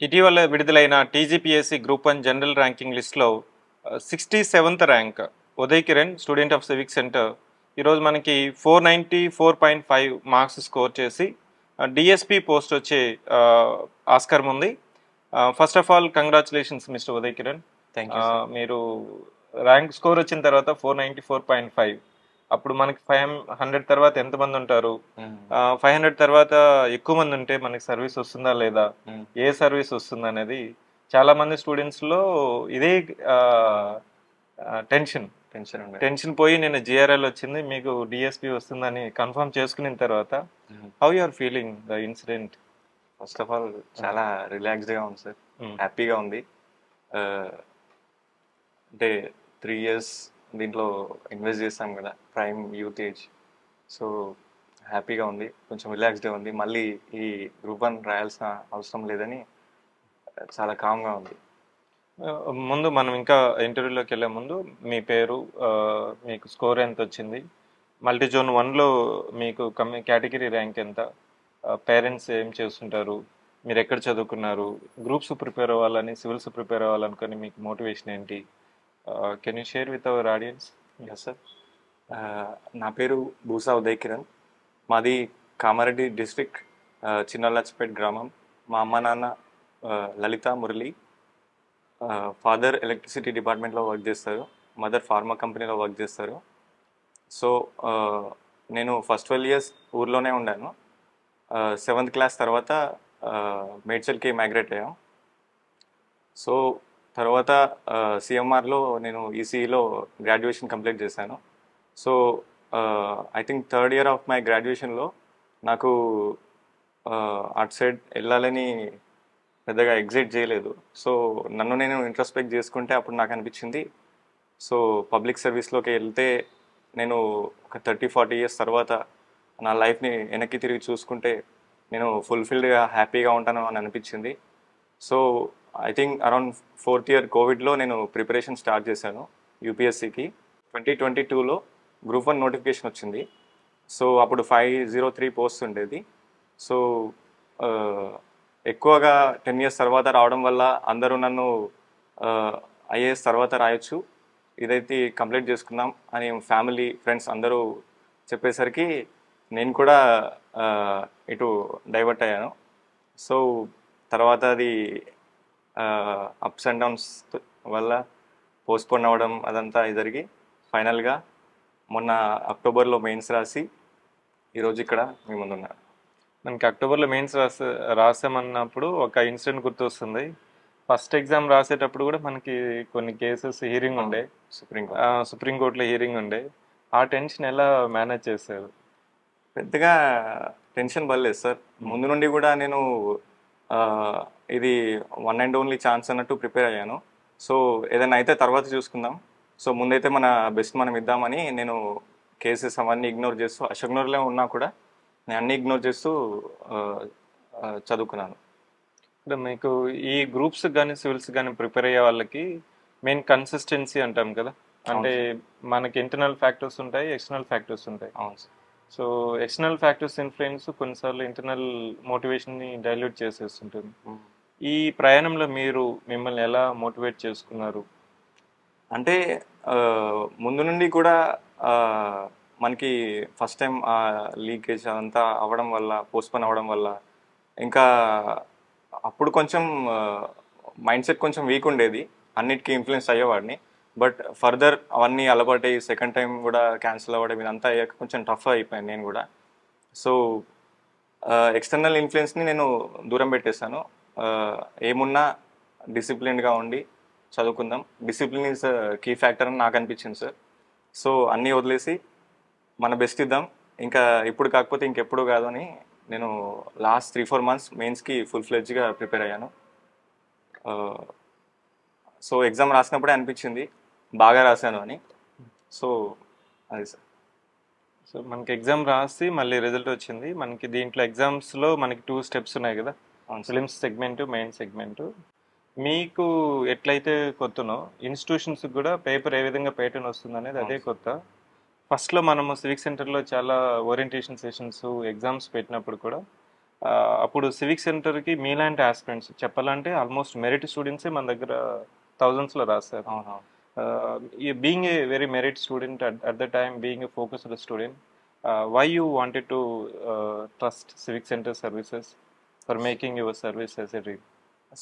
ఇటీవల విడుదలైన TGPSC group 1 general ranking లిస్ట్లో 67th rank Uday Kiran, student of civic centre, ఈరోజు మనకి 494.5 మార్క్స్ స్కోర్ చేసి డిఎస్పి పోస్ట్ వచ్చే ఆస్కారం ఉంది. First of all congratulations mister Uday Kiran. Thank you. మీరు ర్యాంక్ స్కోర్ వచ్చిన తర్వాత 494.5, అప్పుడు మనకి 500 తర్వాత ఎంతమంది ఉంటారు, 500 తర్వాత ఎక్కువ మంది ఉంటే మనకి సర్వీస్ వస్తుందా లేదా, ఏ సర్వీస్ వస్తుంది అనేది చాలా మంది స్టూడెంట్స్ లో ఇదే టెన్షన్ పోయి నేను జిఆర్ఎల్ వచ్చింది, మీకు డిఎస్పి వస్తుందని కన్ఫర్మ్ చేసుకున్న తర్వాత how you are feeling the incident? First of all చాలా రిలాక్స్డ్గా ఉంది సార్, హ్యాపీగా ఉంది. అంటే 3 years దీంట్లో ఇన్వెస్ట్ చేస్తాం కదా, ప్రైమ్ యూత్ ఏజ్. సో హ్యాపీగా ఉంది, కొంచెం రిలాక్స్డ్గా ఉంది. మళ్ళీ ఈ గ్రూప్ 1 రాయాల్సిన అవసరం లేదని చాలా కామ్గా ఉంది. ముందు మనం ఇంకా ఇంటర్వ్యూలోకి వెళ్ళే ముందు మీ పేరు, మీకు స్కోర్ ఎంత వచ్చింది, మల్టీ జోన్ 1లో మీకు కేటగిరీ ర్యాంక్ ఎంత, పేరెంట్స్ ఏం చేస్తుంటారు, మీరు ఎక్కడ చదువుకున్నారు, గ్రూప్స్ ప్రిపేర్ అవ్వాలని, సివిల్స్ ప్రిపేర్ అవ్వాలనుకొని మీకు మోటివేషన్ ఏంటి? Can you share with our audience? Yes sir, నా పేరు భూసా ఉదయ్ కిరణ్. మాది కామారెడ్డి డిస్ట్రిక్ట్, చిన్నలచ్చిపేట్ గ్రామం. మా అమ్మ నాన్న లలిత మురళి. ఫాదర్ ఎలక్ట్రిసిటీ డిపార్ట్మెంట్లో వర్క్ చేస్తారు, మదర్ ఫార్మా కంపెనీలో వర్క్ చేస్తారు. సో నేను ఫస్ట్ 12 years ఊర్లోనే ఉన్నాను. 7th క్లాస్ తర్వాత మేడ్చల్కి మైగ్రేట్ అయ్యాం. సో తర్వాత సిఎంఆర్లో నేను ఈసీఈలో గ్రాడ్యుయేషన్ కంప్లీట్ చేశాను. So I think 3rd year of my గ్రాడ్యుయేషన్లో నాకు అటు సైడ్ వెళ్ళాలని పెద్దగా ఎగ్జైట్ చేయలేదు. సో నన్ను నేను ఇంట్రోస్పెక్ట్ చేసుకుంటే అప్పుడు నాకు అనిపించింది, సో పబ్లిక్ సర్వీస్లోకి వెళ్తే నేను ఒక 30-40 years తర్వాత నా లైఫ్ని వెనక్కి తిరిగి చూసుకుంటే నేను ఫుల్ఫిల్డ్గా హ్యాపీగా ఉంటాను అని అనిపించింది. So I think around 4th year కోవిడ్లో నేను ప్రిపరేషన్ స్టార్ట్ చేశాను యూపీఎస్సీకి. 2022లో గ్రూప్ 1 నోటిఫికేషన్ వచ్చింది. సో అప్పుడు 503 పోస్ట్ ఉండేది. సో ఎక్కువగా 10 years తర్వాత రావడం వల్ల అందరూ నన్ను ఐఏఎస్ తర్వాత రాయొచ్చు, ఇదైతే కంప్లీట్ చేసుకుందాం అని ఫ్యామిలీ ఫ్రెండ్స్ అందరూ చెప్పేసరికి నేను కూడా ఇటు డైవర్ట్ అయ్యాను. సో తర్వాత అది అప్స్ అండ్ డౌన్స్ వల్ల పోస్ట్పోన్ అవ్వడం అదంతా జరిగి ఫైనల్గా మొన్న అక్టోబర్లో మెయిన్స్ రాసి ఈరోజు ఇక్కడ మీ ముందున్నారు. మనకి అక్టోబర్లో మెయిన్స్ రాసామన్నప్పుడు ఒక ఇన్సిడెంట్ గుర్తొస్తుంది. ఫస్ట్ ఎగ్జామ్ రాసేటప్పుడు కూడా మనకి కొన్ని కేసెస్ హీరింగ్ ఉండే, సుప్రీంకోర్టులో హీరింగ్ ఉండే. ఆ టెన్షన్ ఎలా మేనేజ్ చేశారు? పెద్దగా టెన్షన్ పడలేదు సార్. ముందు నుండి కూడా నేను ఇది వన్ అండ్ ఓన్లీ ఛాన్స్ అన్నట్టు ప్రిపేర్ అయ్యాను. సో ఏదైనా అయితే తర్వాత చూసుకుందాం, సో ముందైతే మన బెస్ట్ మనం ఇద్దామని నేను కేసెస్ అవన్నీ ఇగ్నోర్ చేస్తూ, అశగ్నోర్లో ఉన్నా కూడా నేను అన్ని ఇగ్నోర్ చేస్తూ చదువుకున్నాను. అంటే మీకు ఈ గ్రూప్స్ కానీ సివిల్స్ కానీ ప్రిపేర్ అయ్యే వాళ్ళకి మెయిన్ కన్సిస్టెన్సీ అంటాం కదా, అంటే మనకి ఇంటర్నల్ ఫ్యాక్టర్స్ ఉంటాయి, ఎక్స్టర్నల్ ఫ్యాక్టర్స్ ఉంటాయి. అవును sir. So external factors influence కొన్నిసార్లు ఇంటర్నల్ మోటివేషన్ని డైల్యూట్ చేసేస్తుంటుంది. ఈ ప్రయాణంలో మీరు మిమ్మల్ని ఎలా మోటివేట్ చేసుకున్నారు? అంటే ముందు నుండి కూడా మనకి ఫస్ట్ టైం లీకేజ్ అదంతా అవ్వడం వల్ల, పోస్ట్పోన్ అవ్వడం వల్ల, ఇంకా అప్పుడు కొంచెం మైండ్ సెట్ కొంచెం వీక్ ఉండేది, అన్నిటికీ ఇన్ఫ్లుయెన్స్ అయ్యేవాడిని. బట్ ఫర్దర్ అవన్నీ అలవాటు అయ్యి సెకండ్ టైం కూడా క్యాన్సిల్ అవ్వడం ఇదంతా అయ్యాక కొంచెం టఫ్ అయిపోయాను నేను కూడా. సో ఎక్స్టర్నల్ ఇన్ఫ్లుయెన్స్ని నేను దూరం పెట్టేశాను. ఏమున్నా డిసిప్లిన్గా ఉండి చదువుకుందాం, డిసిప్లిన్ ఈజ్ కీ ఫ్యాక్టర్ అని నాకు అనిపించింది సార్. సో అన్నీ వదిలేసి మన బెస్ట్ ఇద్దాం, ఇంకా ఇప్పుడు కాకపోతే ఇంకెప్పుడు కాదు అని నేను లాస్ట్ 3-4 months మెయిన్స్కి ఫుల్ ఫ్లెడ్జ్గా ప్రిపేర్ అయ్యాను. సో ఎగ్జామ్ రాసినప్పుడే అనిపించింది బాగా రాశాను అని. సో అది సార్. సో మనకి ఎగ్జామ్ రాసి మళ్ళీ రిజల్ట్ వచ్చింది. మనకి దీంట్లో ఎగ్జామ్స్లో మనకి 2 steps ఉన్నాయి కదా, ప్రిలిమ్స్ సెగ్మెంట్, మెయిన్ సెగ్మెంట్. మీకు ఎట్లయితే కొత్తనో ఇన్స్టిట్యూషన్స్కి కూడా పేపర్ ఏ విధంగా ప్యాటర్న్ వస్తుంది అనేది అదే కొత్త. ఫస్ట్లో మనము సివిక్ సెంటర్లో చాలా ఓరియంటేషన్ సెషన్స్, ఎగ్జామ్స్ పెట్టినప్పుడు కూడా అప్పుడు సివిక్ సెంటర్కి మీలాంటి ఆస్పిరెంట్స్ చెప్పాలంటే ఆల్మోస్ట్ మెరిట్ స్టూడెంట్సే మన దగ్గర థౌజండ్స్లో రాస్తారు. అవునవును. Being a very merit student at the time, being a focused student, why you wanted to trust civic center services for making your service as a dream?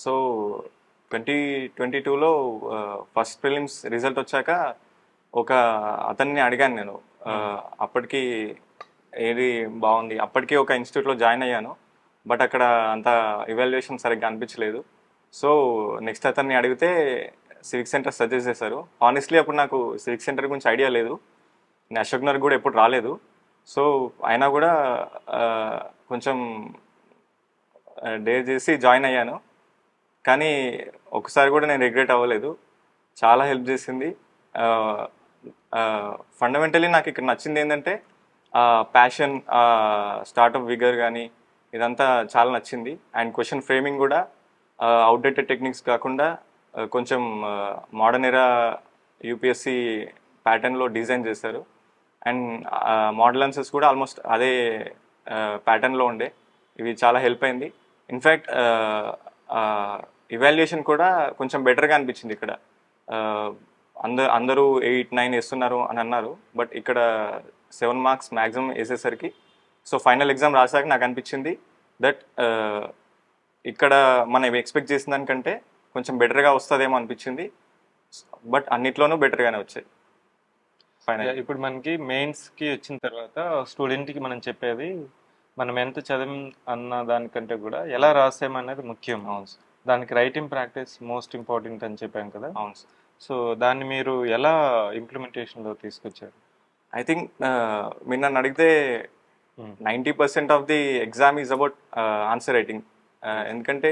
So 2022లో first prelims result వచ్చాక ఒక అతన్ని అడిగాను నేను. అప్పటికి ఏది బాగుంది, అప్పటికి ఒక ఇన్స్టిట్యూట్లో జాయిన్ అయ్యాను, బట్ అక్కడ అంత ఇవాల్యుయేషన్ సరిగ్గా అనిపించలేదు. సో నెక్స్ట్ అతన్ని అడిగితే సివిక్ సెంటర్ సజెస్ట్ చేశారు. ఆనెస్ట్లీ అప్పుడు నాకు సివిక్ సెంటర్ గురించి ఐడియా లేదు, నేను అశోక్ నగర్ కూడా ఎప్పుడు రాలేదు. సో అయినా కూడా కొంచెం డేర్ చేసి జాయిన్ అయ్యాను. కానీ ఒకసారి కూడా నేను రిగ్రెట్ అవ్వలేదు, చాలా హెల్ప్ చేసింది. ఫండమెంటలీ నాకు ఇక్కడ నచ్చింది ఏంటంటే ప్యాషన్, స్టార్టప్ విగర్ కానీ ఇదంతా చాలా నచ్చింది. అండ్ క్వశ్చన్ ఫ్రేమింగ్ కూడా అవుట్డేటెడ్ టెక్నిక్స్ కాకుండా కొంచెం మోడర్న్ ఎరా యూపీఎస్సి ప్యాటర్న్లో డిజైన్ చేశారు. అండ్ మోడల్ ఆన్సర్స్ కూడా ఆల్మోస్ట్ అదే ప్యాటర్న్లో ఉండే, ఇవి చాలా హెల్ప్ అయింది. ఇన్ఫ్యాక్ట్ ఇవాల్యుయేషన్ కూడా కొంచెం బెటర్గా అనిపించింది ఇక్కడ. అందరూ 8-9 వేస్తున్నారు అని అన్నారు, బట్ ఇక్కడ 7 మార్క్స్ మ్యాక్సిమం వేసేసరికి, సో ఫైనల్ ఎగ్జామ్ రాసాక నాకు అనిపించింది దట్ ఇక్కడ మనం ఎక్స్పెక్ట్ చేసిన దానికంటే కొంచెం బెటర్గా వస్తుందేమో అనిపించింది. బట్ అన్నిట్లోనూ బెటర్గానే వచ్చాయి. ఇప్పుడు మనకి మెయిన్స్కి వచ్చిన తర్వాత స్టూడెంట్కి మనం చెప్పేది, మనం ఎంత చదివి అన్న దానికంటే కూడా ఎలా రాసామనేది ముఖ్యం. అవును సార్. దానికి రైటింగ్ ప్రాక్టీస్ మోస్ట్ ఇంపార్టెంట్ అని చెప్పాం కదా. అవును సార్. సో దాన్ని మీరు ఎలా ఇంప్లిమెంటేషన్లో తీసుకొచ్చారు? ఐ థింక్ మీరు నన్ను అడిగితే 90% of the exam is about answer writing. ఎందుకంటే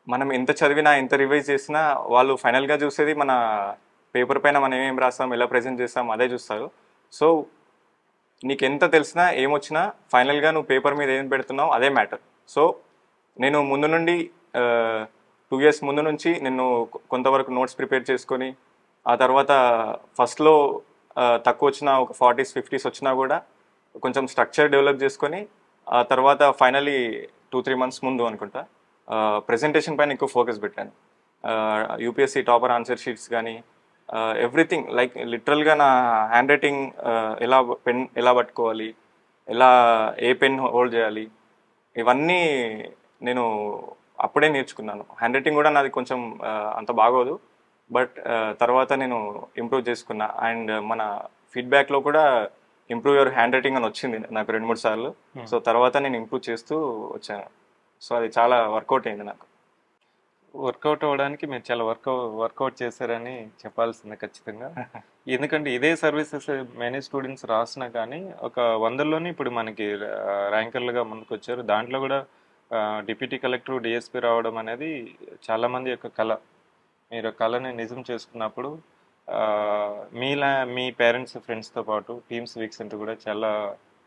మనం ఎంత చదివినా ఎంత రివైజ్ చేసినా వాళ్ళు ఫైనల్గా చూసేది మన పేపర్ పైన మనం ఏం రాస్తాం, ఎలా ప్రజెంట్ చేస్తాం అదే చూస్తారు. సో నీకు ఎంత తెలిసినా ఏమొచ్చినా ఫైనల్గా నువ్వు పేపర్ మీద ఏం పెడుతున్నావు అదే మ్యాటర్. సో నేను ముందు నుండి 2 years ముందు నుంచి నేను కొంతవరకు నోట్స్ ప్రిపేర్ చేసుకొని, ఆ తర్వాత ఫస్ట్లో తక్కువ వచ్చినా ఒక 40s 50s వచ్చినా కూడా కొంచెం స్ట్రక్చర్ డెవలప్ చేసుకొని, ఆ తర్వాత ఫైనలీ 2-3 months ముందు అనుకుంటా ప్రెజెంటేషన్ పైన ఎక్కువ ఫోకస్ పెట్టాను. యూపీఎస్సీ టాపర్ ఆన్సర్ షీట్స్ కానీ ఎవ్రీథింగ్, లైక్ లిటరల్గా నా హ్యాండ్ రైటింగ్ పెన్ ఎలా పట్టుకోవాలి, ఏ పెన్ హోల్డ్ చేయాలి, ఇవన్నీ నేను అప్పుడే నేర్చుకున్నాను. హ్యాండ్ రైటింగ్ కూడా నాది కొంచెం అంత బాగోదు, బట్ తర్వాత నేను ఇంప్రూవ్ చేసుకున్నా. అండ్ మన ఫీడ్బ్యాక్లో కూడా ఇంప్రూవ్ యువర్ హ్యాండ్ రైటింగ్ అని వచ్చింది నాకు 2-3 సార్లు. సో తర్వాత నేను ఇంప్రూవ్ చేస్తూ వచ్చాను. సో అది చాలా వర్కౌట్ అయింది నాకు. వర్కౌట్ అవ్వడానికి మీరు చాలా వర్కౌట్ చేశారని చెప్పాల్సిందే ఖచ్చితంగా. ఎందుకంటే ఇదే సర్వీసెస్ మెనీ స్టూడెంట్స్ రాసినా కానీ ఒక 100లోనే ఇప్పుడు మనకి ర్యాంకర్లుగా ముందుకు వచ్చారు. దాంట్లో కూడా డిప్యూటీ కలెక్టర్, డిఎస్పీ రావడం అనేది చాలామంది యొక్క కళ. మీరు కళని నిజం చేసుకున్నప్పుడు మీ పేరెంట్స్, ఫ్రెండ్స్తో పాటు టీమ్ సివిక్ సెంటర్ కూడా చాలా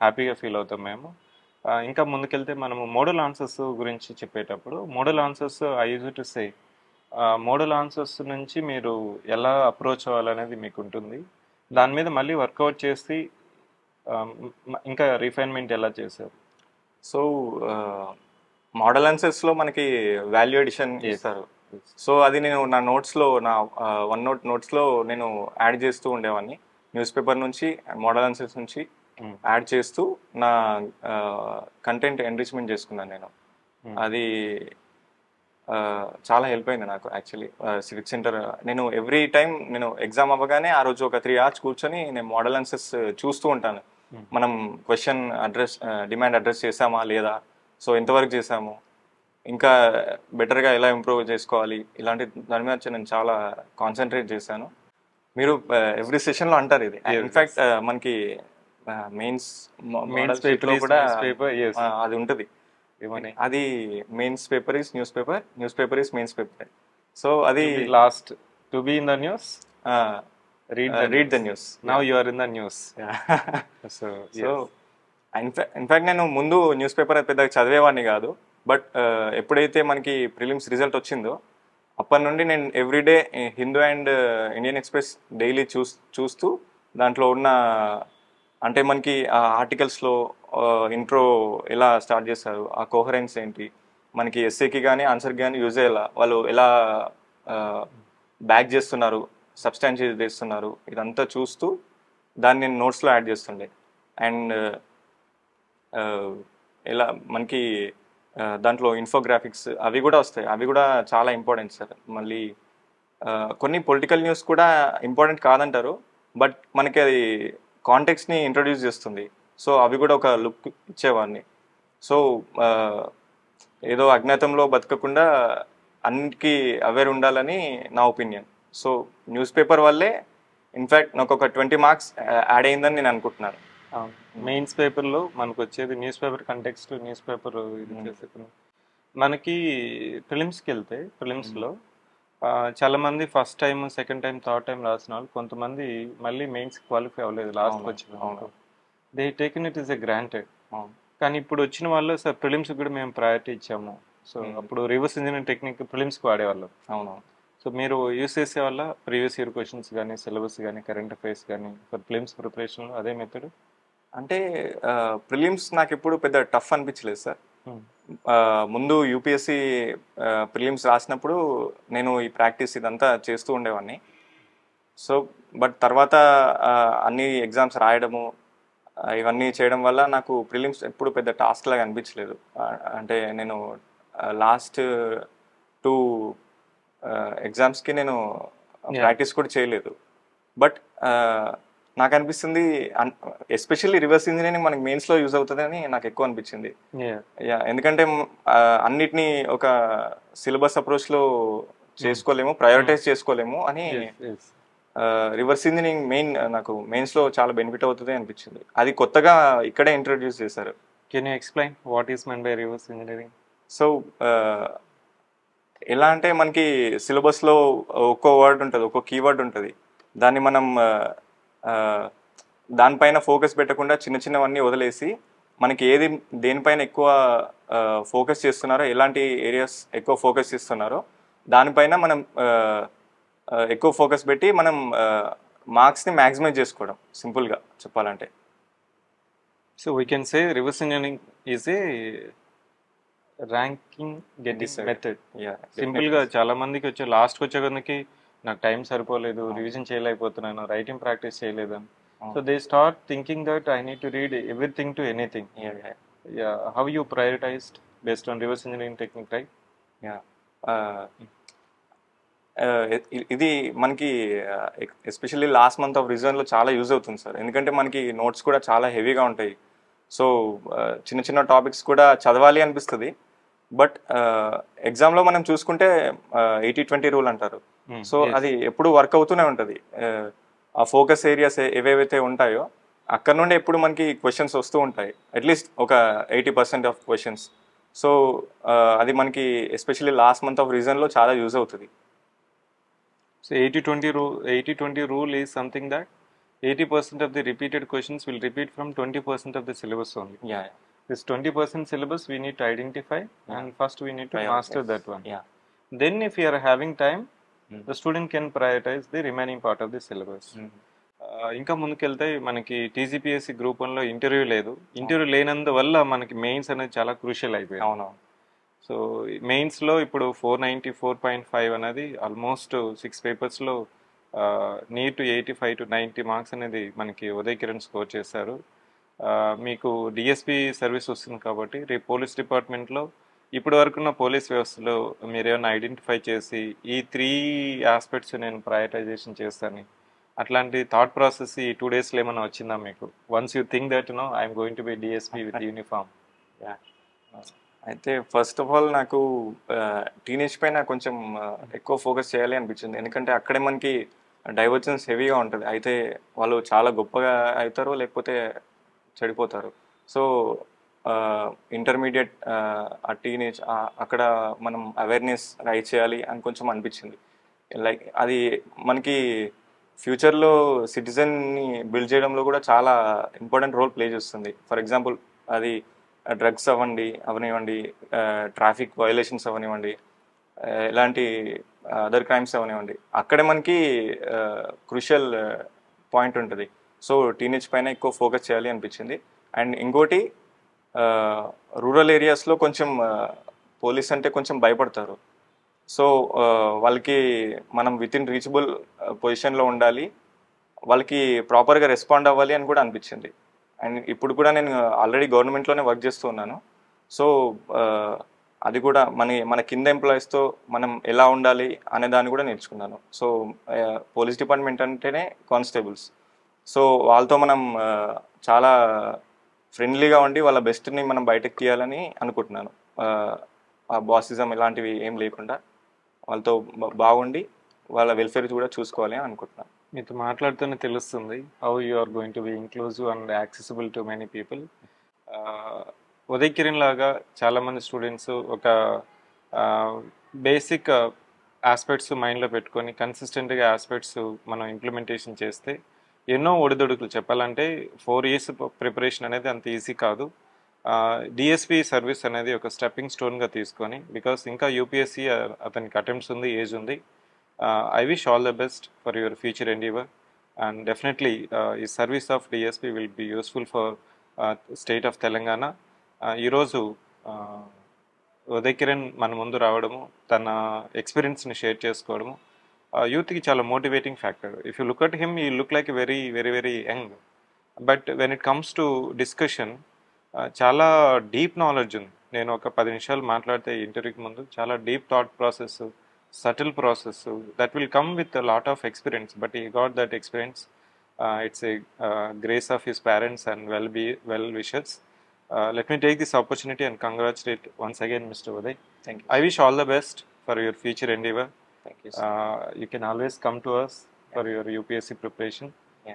హ్యాపీగా ఫీల్ అవుతాం మేము. ఇంకా ముందుకెళ్తే మనము మోడల్ ఆన్సర్స్ గురించి చెప్పేటప్పుడు, model answers I use to say, model answers నుంచి మీరు ఎలా అప్రోచ్ అవ్వాలనేది మీకు ఉంటుంది. దాని మీద మళ్ళీ వర్కౌట్ చేసి ఇంకా రిఫైన్మెంట్ ఎలా చేశారు? సో మోడల్ ఆన్సర్స్లో మనకి వాల్యూ ఎడిషన్ చేస్తారు. సో అది నేను నా నోట్స్లో, నా OneNote నోట్స్లో నేను యాడ్ చేస్తూ ఉండేవాడిని. న్యూస్ పేపర్ నుంచి మోడల్ ఆన్సర్స్ నుంచి యాడ్ చేస్తూ నా కంటెంట్ ఎన్రిచ్మెంట్ చేసుకున్నాను నేను. అది చాలా హెల్ప్ అయింది నాకు యాక్చువల్లీ. సివిక్ సెంటర్ నేను ఎవ్రీ టైం నేను ఎగ్జామ్ అవ్వగానే ఆ రోజు ఒక 3 hours కూర్చొని నేను మోడల్ ఆన్సర్స్ చూస్తూ ఉంటాను. మనం క్వశ్చన్ డిమాండ్ అడ్రస్ చేసామా లేదా, సో ఎంతవరకు చేసాము, ఇంకా బెటర్గా ఎలా ఇంప్రూవ్ చేసుకోవాలి, ఇలాంటి దాని మీద నేను చాలా కాన్సన్ట్రేట్ చేశాను. మీరు ఎవ్రీ సెషన్లో అంటారు ఇది. ఇన్ఫ్యాక్ట్ మనకి మెయిన్స్ పేపర్లో కూడా అది ఉంటుంది. అది mains paper is news paper, news paper is mains paper. So అది last to be in the news, read the news. Now you are in the news. So in fact నేను ముందు న్యూస్ పేపర్ పెద్దగా చదివేవాడిని కాదు, బట్ ఎప్పుడైతే మనకి prelims result వచ్చిందో అప్పటి నుండి నేను everyday Hindu and Indian express daily చూస్తూ దాంట్లో ఉన్న, అంటే మనకి ఆర్టికల్స్లో ఇంట్రో ఎలా స్టార్ట్ చేస్తారు, ఆ కోహరెన్స్ ఏంటి, మనకి ఎస్ఏకి కానీ ఆన్సర్కి కానీ యూజ్ అయ్యేలా వాళ్ళు ఎలా బ్యాక్ చేస్తున్నారు, సబ్స్టాన్షియేట్ చేస్తున్నారు, ఇదంతా చూస్తూ దాన్ని నేను నోట్స్లో యాడ్ చేస్తుండే. అండ్ ఎలా మనకి దాంట్లో ఇన్ఫోగ్రాఫిక్స్ అవి కూడా వస్తాయి, అవి కూడా చాలా ఇంపార్టెంట్ సార్. మళ్ళీ కొన్ని పొలిటికల్ న్యూస్ కూడా ఇంపార్టెంట్ కాదంటారు, బట్ మనకి అది కాంటెక్స్ని ఇంట్రొడ్యూస్ చేస్తుంది. సో అవి కూడా ఒక లుక్ ఇచ్చేవాడిని. సో ఏదో అజ్ఞాతంలో బతకకుండా అన్నిటికీ అవేర్ ఉండాలని నా ఒపీనియన్. సో న్యూస్ పేపర్ వల్లే ఇన్ఫ్యాక్ట్ నాకు ఒక 20 మార్క్స్ యాడ్ అయిందని నేను అనుకుంటున్నాను. మెయిన్స్ పేపర్లో మనకు వచ్చేది news paper context, news paper ఇది చేసేకున్నాం. మనకి ప్రిలిమ్స్కి వెళ్తే ప్రిలిమ్స్లో చాలా మంది first time, second time, third time రాసిన వాళ్ళు కొంతమంది మళ్ళీ మెయిన్స్ క్వాలిఫై అవ్వలేదు లాస్ట్కి వచ్చిన. They taken it is a granted. కానీ ఇప్పుడు వచ్చిన వాళ్ళు సార్ ప్రిలిమ్స్ కూడా మేము ప్రయారిటీ ఇచ్చాము. సో అప్పుడు రివర్స్ ఇంజనీరింగ్ టెక్నిక్ ప్రిలిమ్స్కి వాడేవాళ్ళం. అవును. సో మీరు యూస్ చేసే వల్ల ప్రీవియస్ ఇయర్ క్వశ్చన్స్ కానీ, సిలబస్ కానీ, కరెంట్ అఫైర్స్ కానీ ఫర్ ప్రిలిమ్స్ ప్రిపరేషన్లో అదే మెథడ్? అంటే ప్రిలిమ్స్ నాకు ఎప్పుడు పెద్ద టఫ్ అనిపించలేదు సార్. ముందు యూపీఎస్సి ప్రిలిమ్స్ రాసినప్పుడు నేను ఈ ప్రాక్టీస్ ఇదంతా చేస్తూ ఉండేవాడిని. సో బట్ తర్వాత అన్ని ఎగ్జామ్స్ రాయడము ఇవన్నీ చేయడం వల్ల నాకు ప్రిలిమ్స్ ఎప్పుడు పెద్ద టాస్క్ లాగా అనిపించలేదు. అంటే నేను లాస్ట్ 2 ఎగ్జామ్స్కి నేను ప్రాక్టీస్ కూడా చేయలేదు. బట్ నాకు అనిపిస్తుంది ఎస్పెషల్లీ రివర్స్ ఇంజనీరింగ్ మనకి మెయిన్స్లో యూజ్ అవుతుందని నాకు ఎక్కువ అనిపించింది. ఎందుకంటే అన్నిటినీ ఒక సిలబస్ అప్రోచ్లో చేసుకోలేము, ప్రయారిటైజ్ చేసుకోలేము అని రివర్స్ ఇంజనీరింగ్ నాకు మెయిన్స్లో చాలా బెనిఫిట్ అవుతుంది అనిపించింది. అది కొత్తగా ఇక్కడే ఇంట్రొడ్యూస్ చేశారు. Can you explain what is mean by reverse engineering? So ఎలా అంటే మనకి సిలబస్లో ఒక్కో వర్డ్ ఉంటుంది, ఒక్కో కీవర్డ్ ఉంటుంది. దాన్ని మనం దానిపైన ఫోకస్ పెట్టకుండా చిన్న చిన్నవన్నీ వదిలేసి మనకి దేనిపైన ఎక్కువ ఫోకస్ చేస్తున్నారో, ఎలాంటి ఏరియాస్ ఎక్కువ ఫోకస్ చేస్తున్నారో దానిపైన మనం ఎక్కువ ఫోకస్ పెట్టి మనం మార్క్స్ని మ్యాక్సిమైజ్ చేసుకోవడం, సింపుల్గా చెప్పాలంటే. So we can say reverse engineering is a ranking getting method. సింపుల్గా చాలా మందికి వచ్చే లాస్ట్కి వచ్చే కొద్దికి నాకు టైం సరిపోలేదు, రివిజన్ చేయలేకపోతున్నాను, రైటింగ్ ప్రాక్టీస్ చేయలేదు అని. So they start thinking that I need to read everything to anything. How you prioritised based on reverse engineering technique, right? ఇది మనకి ఎస్పెషల్లీ లాస్ట్ మంత్ ఆఫ్ రివిజన్లో చాలా యూజ్ అవుతుంది సార్. ఎందుకంటే మనకి నోట్స్ కూడా చాలా హెవీగా ఉంటాయి. సో చిన్న చిన్న టాపిక్స్ కూడా చదవాలి అనిపిస్తుంది. బట్ ఎగ్జామ్లో మనం చూసుకుంటే 80-20 రూల్ అంటారు. సో అది ఎప్పుడు వర్క్ అవుతూనే ఉంటుంది. ఆ ఫోకస్ ఏరియాస్ ఏవేవైతే ఉంటాయో అక్కడ నుండి ఎప్పుడు మనకి క్వశ్చన్స్ వస్తూ ఉంటాయి, అట్లీస్ట్ ఒక 80% ఆఫ్ క్వశ్చన్స్. సో అది మనకి ఎస్పెషల్లీ లాస్ట్ మంత్ ఆఫ్ రివిజన్లో చాలా యూజ్ అవుతుంది. So 80-20 rule is something that 80% of the repeated questions will repeat from 20% of the syllabus only. This 20% syllabus we need to identify, and first we need to master that one. Then if you are having time, the student can prioritize the remaining part of the syllabus. ఇంకా ముందుకెళ్తే మనకి TGPSC group 1లో interview లేదు. Interview లేనందువల్ల మనకి mains అనేది చాలా crucial అయిపోయింది. అవును. సో మెయిన్స్లో ఇప్పుడు 494.5 అనేది ఆల్మోస్ట్ 6 పేపర్స్లో నియర్ టు 85 to 90 మార్క్స్ అనేది మనకి ఉదయ్ కిరణ్ స్కోర్ చేశారు. మీకు డిఎస్పి సర్వీస్ వస్తుంది కాబట్టి రేపు పోలీస్ డిపార్ట్మెంట్లో ఇప్పటి వరకున్న పోలీస్ వ్యవస్థలో మీరు ఏమైనా ఐడెంటిఫై చేసి ఈ 3 ఆస్పెక్ట్స్ నేను ప్రయారిటైజేషన్ చేస్తాను, అట్లాంటి థాట్ ప్రాసెస్ ఈ 2 daysలో ఏమైనా వచ్చిందా మీకు? Once you think that I'm going to B DSP with uniform. అయితే ఫస్ట్ ఆఫ్ ఆల్ నాకు టీనేజ్ పైన కొంచెం ఎక్కువ ఫోకస్ చేయాలి అనిపించింది. ఎందుకంటే అక్కడే మనకి డైవర్జెన్స్ హెవీగా ఉంటుంది. అయితే వాళ్ళు చాలా గొప్పగా అవుతారు, లేకపోతే చెడిపోతారు. సో ఇంటర్మీడియట్ ఆ టీనేజ్ అక్కడ మనం అవేర్నెస్ రైజ్ చేయాలి అని కొంచెం అనిపించింది. లైక్ అది మనకి ఫ్యూచర్లో సిటిజన్ని బిల్డ్ చేయడంలో కూడా చాలా ఇంపార్టెంట్ రోల్ ప్లే చేస్తుంది. ఫర్ ఎగ్జాంపుల్ అది డ్రగ్స్ అవనివ్వండి, ట్రాఫిక్ వయలేషన్స్ అవనివ్వండి, ఎలాంటి అదర్ క్రైమ్స్ అవనివ్వండి, అక్కడే మనకి క్రూషియల్ పాయింట్ ఉంటుంది. సో టీనేజ్ పైన ఎక్కువ ఫోకస్ చేయాలి అనిపించింది. అండ్ ఇంకోటి రూరల్ ఏరియాస్లో కొంచెం పోలీస్ అంటే కొంచెం భయపడతారు. సో వాళ్ళకి మనం విత్ ఇన్ రీచబుల్ పొజిషన్లో ఉండాలి, వాళ్ళకి ప్రాపర్గా రెస్పాండ్ అవ్వాలి అని కూడా అనిపించింది. అండ్ ఇప్పుడు కూడా నేను ఆల్రెడీ గవర్నమెంట్లోనే వర్క్ చేస్తూ ఉన్నాను. సో అది కూడా మన కింద ఎంప్లాయీస్తో మనం ఎలా ఉండాలి అనే దాన్ని కూడా నేర్చుకున్నాను. సో పోలీస్ డిపార్ట్మెంట్ అంటేనే కానిస్టేబుల్స్. సో వాళ్ళతో మనం చాలా ఫ్రెండ్లీగా ఉండి వాళ్ళ బెస్ట్ని మనం బయటకు తీయాలని అనుకుంటున్నాను. ఆ బాసిజం ఇలాంటివి ఏం లేకుండా వాళ్ళతో బాగుండి వాళ్ళ వెల్ఫేర్ కూడా చూసుకోవాలి అని అనుకుంటున్నాను. మీతో మాట్లాడుతూనే తెలుస్తుంది how you are going to be inclusive and accessible to many people. Uday Kiran లాగా చాలామంది స్టూడెంట్స్ ఒక బేసిక్ ఆస్పెక్ట్స్ మైండ్లో పెట్టుకొని కన్సిస్టెంట్గా ఆస్పెక్ట్స్ మనం ఇంప్లిమెంటేషన్ చేస్తే ఎన్నో ఒడిదొడుకులు, చెప్పాలంటే 4 years ప్రిపరేషన్ అనేది అంత ఈజీ కాదు. డిఎస్పి సర్వీస్ అనేది ఒక స్టెప్పింగ్ స్టోన్గా తీసుకొని, బికాస్ ఇంకా యూపీఎస్సీ అతనికి అటెంప్ట్స్ ఉంది, ఏజ్ ఉంది. I wish all the best for your future endeavor, and definitely ఈ service of DSP will be useful for state of Telangana. ఈరోజు ఉదయ్ కిరణ్ మన ముందు రావడము, తన ఎక్స్పీరియన్స్ని షేర్ చేసుకోవడము యూత్కి చాలా motivating factor. If you look at him, you look like very very very young, but when it comes to discussion చాలా డీప్ నాలెడ్జ్ ఉంది. నేను ఒక 10 నిమిషాలు మాట్లాడితే ఇంటర్వ్యూకి ముందు చాలా deep thought process, subtle process that will come with a lot of experience, but he got that experience. It's a grace of his parents and well wishers. Let me take this opportunity and congratulate once again Mr. Uday. Thank you. I wish all the best for your future endeavor. Thank you. You can always come to us for your UPSC preparation.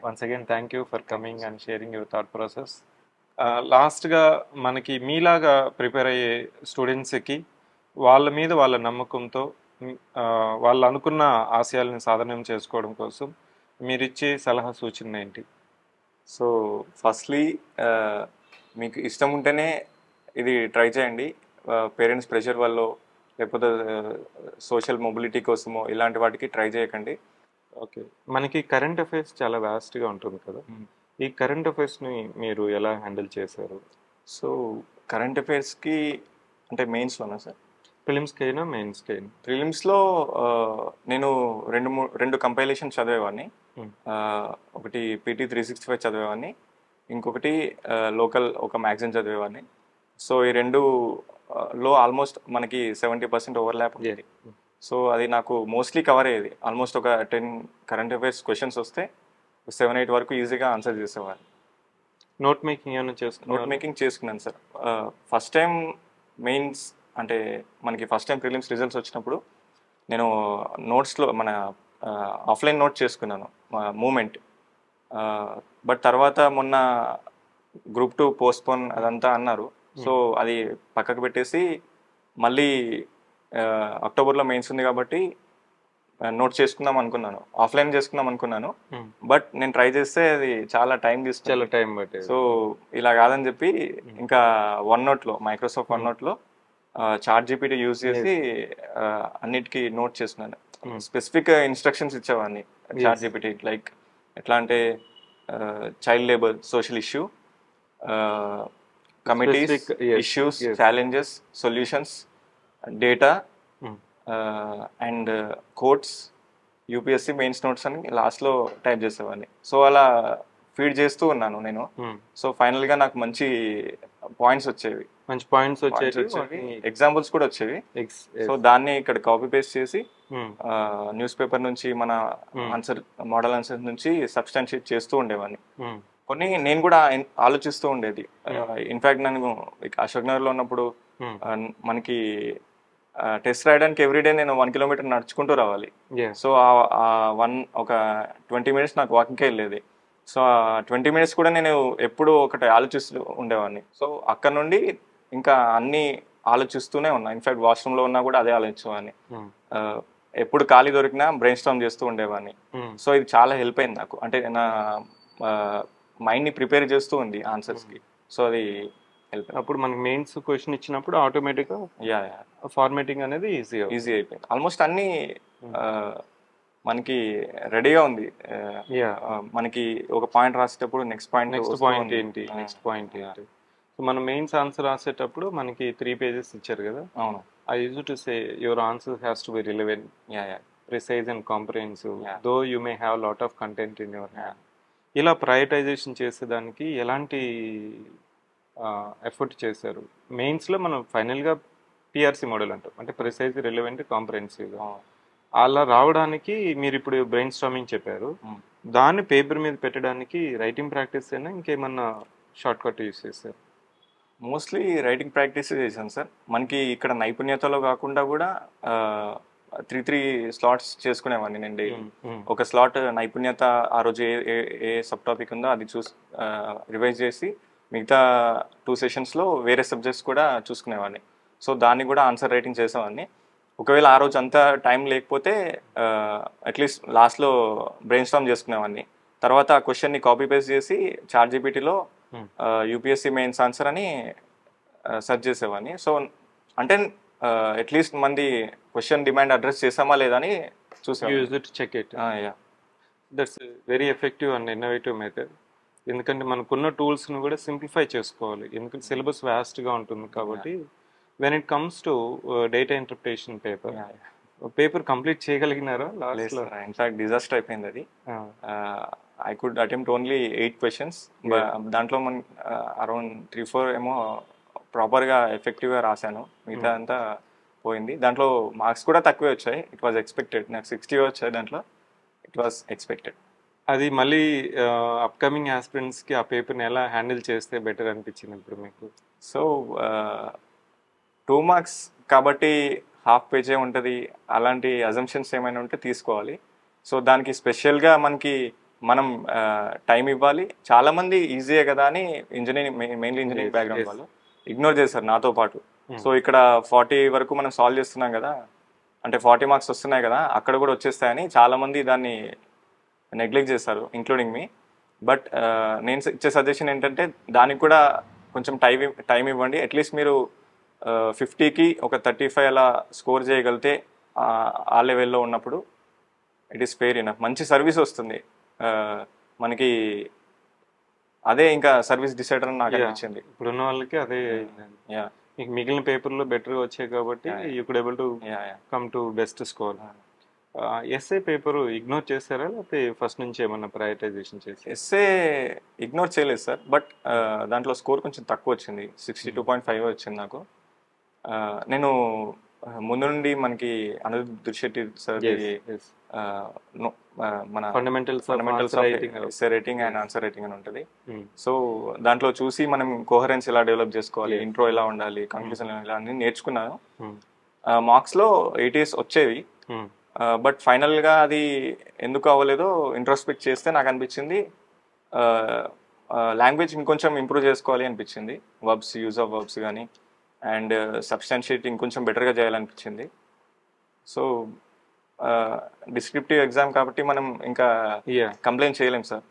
Once again, thank you for coming and sharing your thought process. లాస్ట్గా మనకి మీలాగా prepare అయ్యే స్టూడెంట్స్కి వాళ్ళ మీద వాళ్ళ నమ్మకంతో వాళ్ళు అనుకున్న ఆశయాలను సాధనం చేసుకోవడం కోసం మీరిచ్చే సలహా సూచన ఏంటి? సో ఫస్ట్లీ మీకు ఇష్టం ఉంటేనే ఇది ట్రై చేయండి. పేరెంట్స్ ప్రెషర్ వల్ల లేకపోతే సోషల్ మొబిలిటీ కోసమో ఇలాంటి వాటికి ట్రై చేయకండి. ఓకే, మనకి కరెంట్ అఫైర్స్ చాలా వాస్ట్గా ఉంటుంది కదా, ఈ కరెంట్ అఫైర్స్ని మీరు ఎలా హ్యాండిల్ చేశారు? సో కరెంట్ అఫైర్స్కి అంటే మెయిన్స్లోనా సార్? ప్రిలిమ్స్కి అయినా మెయిన్స్కి అయినా? ప్రిలిమ్స్లో నేను రెండు కంపైలేషన్ చదివేవాడిని. ఒకటి PT 365 చదివేవాడిని, ఇంకొకటి లోకల్ ఒక మ్యాగజైన్ చదివేవాడిని. సో ఈ రెండులో ఆల్మోస్ట్ మనకి 70% ఓవర్లాప్ ఉండేది. సో అది నాకు మోస్ట్లీ కవర్ అయ్యేది. ఆల్మోస్ట్ ఒక 10 కరెంట్ అఫైర్స్ క్వశ్చన్స్ వస్తే 7-8 వరకు ఈజీగా ఆన్సర్ చేసేవాడిని. నోట్ మేకింగ్ చేసుకున్నాను సార్. ఫస్ట్ టైం మెయిన్స్ అంటే మనకి ఫస్ట్ టైం ప్రిలిమ్స్ రిజల్ట్స్ వచ్చినప్పుడు నేను నోట్స్లో మన ఆఫ్లైన్ నోట్ చేసుకున్నాను మూమెంట్. బట్ తర్వాత మొన్న Group 2 పోస్ట్పోన్ అదంతా అన్నారు. సో అది పక్కకు పెట్టేసి మళ్ళీ అక్టోబర్లో మెయిన్స్ ఉంది కాబట్టి నోట్ చేసుకుందాం అనుకున్నాను, ఆఫ్లైన్ చేసుకుందాం అనుకున్నాను. బట్ నేను ట్రై చేస్తే అది చాలా టైం తీసుకుంది. సో ఇలా కాదని చెప్పి ఇంకా OneNoteలో, మైక్రోసాఫ్ట్ OneNoteలో ChatGPT యూజ్ చేసి అన్నిటికీ నోట్ చేస్తున్నాను. స్పెసిఫిక్ ఇన్స్ట్రక్షన్స్ ఇచ్చేవాడిని ChatGPT, లైక్ ఎట్లా అంటే child labour, social issue, committees, issues, challenges, solutions, data and codes, UPSC mains notes అని లాస్ట్లో టైప్ చేసేవాడిని. సో అలా ఫీడ్ చేస్తూ ఉన్నాను నేను. సో ఫైనల్గా నాకు మంచి పాయింట్స్ వచ్చేవి, ఎగ్జాంపుల్స్ కూడా వచ్చేవి. సో దాన్ని ఇక్కడ కాపీ పేస్ట్ చేసి న్యూస్ పేపర్ నుంచి మన ఆన్సర్, మోడల్ ఆన్సర్ నుంచి సబ్స్టాన్షియేట్ చేస్తూ ఉండేవాడిని. కొన్ని నేను కూడా ఆలోచిస్తూ ఉండేది. ఇన్ఫాక్ట్ నేను అశోక్ నగర్లో ఉన్నప్పుడు మనకి టెస్ట్ రాయడానికి ఎవ్రీడే నేను 1 kilometer నడుచుకుంటూ రావాలి. సో ఒక 20 minutes నాకు వాకింగ్కే వెళ్ళేది. సో 20 minutes కూడా నేను ఎప్పుడు ఒకటి ఆలోచిస్తూ ఉండేవాడిని. సో అక్కడ నుండి ఇంకా అన్ని ఆలోచిస్తూనే ఉన్నా. ఇన్ఫాక్ట్ వాష్రూమ్లో ఉన్నా కూడా అదే ఆలోచించేవాడిని. ఎప్పుడు ఖాళీ దొరికినా బ్రెయిన్ స్టార్మ్ చేస్తూ ఉండేవాడిని. సో ఇది చాలా హెల్ప్ అయింది నాకు, అంటే నా మైండ్ని ప్రిపేర్ చేస్తూ ఉంది ఆన్సర్స్కి. సో అది హెల్ప్. అప్పుడు మనకి మెయిన్స్ క్వశ్చన్ ఇచ్చినప్పుడు ఆటోమేటిక్గా ఫార్మేటింగ్ అనేది ఈజీ అయిపోయింది. ఆల్మోస్ట్ అన్ని మనకి రెడీగా ఉంది. యా మనకి ఒక పాయింట్ రాసేటప్పుడు నెక్స్ట్ పాయింట్ నెక్స్ట్ వస్తూ పాయింట్ ఉంది. ఏంటి నెక్స్ట్ పాయింట్ ఏంటి సో మన మెయిన్స్ ఆన్సర్ రాసేటప్పుడు మనకి 3 pages ఇచ్చారు కదా అవును. I use to say your answer has to be relevant yeah yeah precise and comprehensive Yeah. though you may have lot of content in your hand ఇలా prioritisation చేసేదానికి ఎలాంటి effort చేశారు మెయిన్స్లో మనం ఫైనల్గా పిఆర్సి మోడల్ అంటాం అంటే ప్రిసైజ్ రిలవెంట్ కాంప్రహెన్సివ్గా అలా రావడానికి మీరు ఇప్పుడు బ్రెయిన్ స్టామింగ్ చెప్పారు దాన్ని పేపర్ మీద పెట్టడానికి రైటింగ్ ప్రాక్టీస్ అయినా ఇంకేమన్నా షార్ట్ కట్ యూస్ చేశారు మోస్ట్లీ రైటింగ్ ప్రాక్టీస్ చేశాను సార్. మనకి ఇక్కడ నైపుణ్యతలో కాకుండా కూడా 3 స్లాట్స్ చేసుకునేవాడిని నేను డైలీ. ఒక స్లాట్ నైపుణ్యత ఆ రోజు ఏ ఏ సబ్ టాపిక్ ఉందో అది రివైజ్ చేసి మిగతా 2 సెషన్స్లో వేరే సబ్జెక్ట్స్ కూడా చూసుకునేవాడిని. సో దాన్ని కూడా ఆన్సర్ రైటింగ్ చేసేవాడిని. ఒకవేళ ఆ రోజు అంతా టైం లేకపోతే అట్లీస్ట్ లాస్ట్లో బ్రెయిన్ స్టార్మ్ చేసుకునేవాడిని. తర్వాత ఆ క్వశ్చన్ని కాపీ పేస్ట్ చేసి చాట్‌జీపీటీలో యూపీఎస్సీ మెయిన్స్ ఆన్సర్ అని సెర్చ్ చేసేవాడిని. సో అంటే అట్లీస్ట్ మంది క్వశ్చన్ డిమాండ్ అడ్రస్ చేసామా లేదా అని చూసేవాడిని. Check it yeah that's very effective and innovative method ఎందుకంటే మనకున్న టూల్స్ను కూడా సింప్లిఫై చేసుకోవాలి ఎందుకంటే సిలబస్ వ్యాస్ట్గా ఉంటుంది కాబట్టి when it comes to data interpretation paper complete చేయగలిగినారా లాస్ట్లో ఇన్ఫాక్ట్ డిజాస్టర్ అయిపోయింది అది. I could attempt only 8 questions. దాంట్లో మన అరౌండ్ 3-4 ఏమో ప్రాపర్గా ఎఫెక్టివ్గా రాశాను, మిగతా అంతా పోయింది. దాంట్లో మార్క్స్ కూడా తక్కువే వచ్చాయి. It was expected. నాకు 60 వచ్చాయి దాంట్లో. It was expected. అది మళ్ళీ అప్కమింగ్ ఆస్పిరెంట్స్కి ఆ పేపర్ని ఎలా హ్యాండిల్ చేస్తే బెటర్ అనిపించింది ఇప్పుడు మీకు? సో 2 మార్క్స్ కాబట్టి హాఫ్ పేజే ఉంటుంది, అలాంటి అజంప్షన్స్ ఏమైనా ఉంటే తీసుకోవాలి. సో దానికి స్పెషల్గా మనం టైం ఇవ్వాలి. చాలామంది ఈజీయే కదా అని మెయిన్లీ ఇంజనీరింగ్ బ్యాక్గ్రౌండ్ వాళ్ళు ఇగ్నోర్ చేశారు నాతో పాటు. సో ఇక్కడ 40 వరకు మనం సాల్వ్ చేస్తున్నాం కదా, అంటే 40 మార్క్స్ వస్తున్నాయి కదా, అక్కడ కూడా వచ్చేస్తాయని చాలామంది దాన్ని నెగ్లెక్ట్ చేస్తారు, ఇంక్లూడింగ్ మీ. బట్ నేను ఇచ్చే సజెషన్ ఏంటంటే దానికి కూడా కొంచెం టైం ఇవ్వండి. అట్లీస్ట్ మీరు 50కి ఒక 35 అలా స్కోర్ చేయగలిగితే ఆ లెవెల్లో ఉన్నప్పుడు ఇట్ ఈస్ ఫెయిర్ ఇనఫ్. మంచి సర్వీస్ వస్తుంది మనకి. అదే ఇంకా సర్వీస్ డిసైడర్ అని నాకు అనిపించింది. ఇప్పుడున్న వాళ్ళకి అదే మీకు మిగిలిన పేపర్లో బెటర్గా వచ్చాయి కాబట్టి you could able to come to best score. Essay paper ignore చేస్తారా లేకపోతే ఫస్ట్ నుంచి ఏమన్నా ప్రయారిటైజేషన్ చేసి? ఎస్ఏ ఇగ్నోర్ చేయలేదు సార్, బట్ దాంట్లో స్కోర్ కొంచెం తక్కువ వచ్చింది. 62.5 వచ్చింది నాకు. నేను ముందు నుండి మనకి అనిరుద్ధ్ శెట్టి సార్ మన fundamentals essay writing and answer writing అని ఉంటుంది. సో దాంట్లో చూసి మనం కోహరెన్స్ ఎలా డెవలప్ చేసుకోవాలి, ఇంట్రో ఎలా ఉండాలి, కంక్లూజన్ ఎలా అని నేర్చుకున్నాను. మార్క్స్లో 80s వచ్చేవి, బట్ ఫైనల్గా అది ఎందుకు అవ్వలేదో ఇంట్రోస్పెక్ట్ చేస్తే నాకు అనిపించింది లాంగ్వేజ్ ఇంకొంచెం ఇంప్రూవ్ చేసుకోవాలి అనిపించింది. వర్బ్స్, యూజ్ ఆఫ్ వర్బ్స్ కానీ అండ్ సబ్స్టాన్షియేట్ ఇంకొంచెం బెటర్గా చేయాలనిపించింది. సో డిస్క్రిప్టివ్ ఎగ్జామ్ కాబట్టి మనం ఇంకా కంప్లైంట్ చేయలేం sir.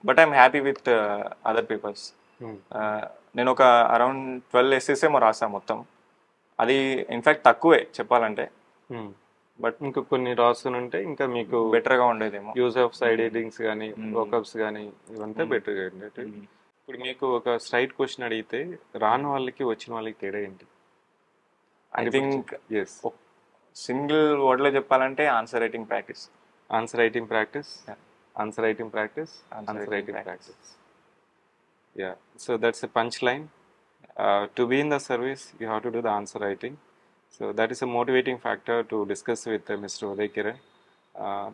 But I'm happy with other papers. నేను ఒక అరౌండ్ 12 essays ఏమో రాసా మొత్తం. అది ఇన్ఫ్యాక్ట్ తక్కువే చెప్పాలంటే, బట్ ఇంకా కొన్ని రాసుకుని ఉంటే ఇంకా మీకు బెటర్గా ఉండేదేమో. యూజ్ ఆఫ్ సైడ్ హెడ్డింగ్స్ కానీ వోకబ్స్ కానీ ఇవంతా బెటర్గా ఉండేది. ఇప్పుడు మీకు ఒక స్ట్రైట్ క్వశ్చన్ అడిగితే రాని వాళ్ళకి వచ్చిన వాళ్ళకి తేడా ఏంటి? ఐ థింక్ సింగిల్ వర్డ్లో చెప్పాలంటే answer writing practice. Answer writing practice, answer writing practice, answer writing practice. Yeah, so that's a punch line. To be in the service you have to do the answer writing. So that is a motivating factor to discuss with Mr. Uday Kiran.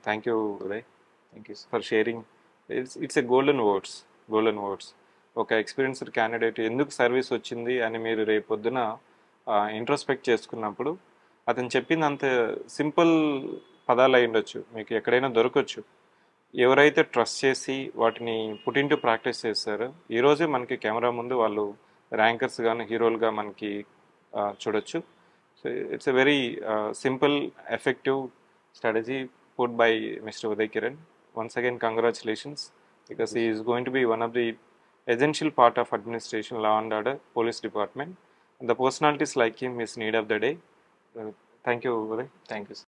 Thank you, Uday. Thank you for sharing. It's a golden words. ఒక experienced candidate ఎందుకు service వచ్చింది అని మీరు రేపు పొద్దున introspect చేసుకున్నప్పుడు అతను చెప్పింది అంత సింపుల్ పదాలు అయి ఉండొచ్చు, మీకు ఎక్కడైనా దొరకచ్చు. ఎవరైతే ట్రస్ట్ చేసి వాటిని పుట్ ఇన్ టు ప్రాక్టీస్ చేస్తారో ఈరోజే మనకి కెమెరా ముందు వాళ్ళు ర్యాంకర్స్ కానీ హీరోలుగా మనకి చూడొచ్చు. So it's a very simple, effective strategy put by Mr. Uday Kiran. Once again, congratulations, because he is going to be one of the essential part of administration, law and order, police department. And the personalities like him is need of the day. Thank you, Uday. Thank you.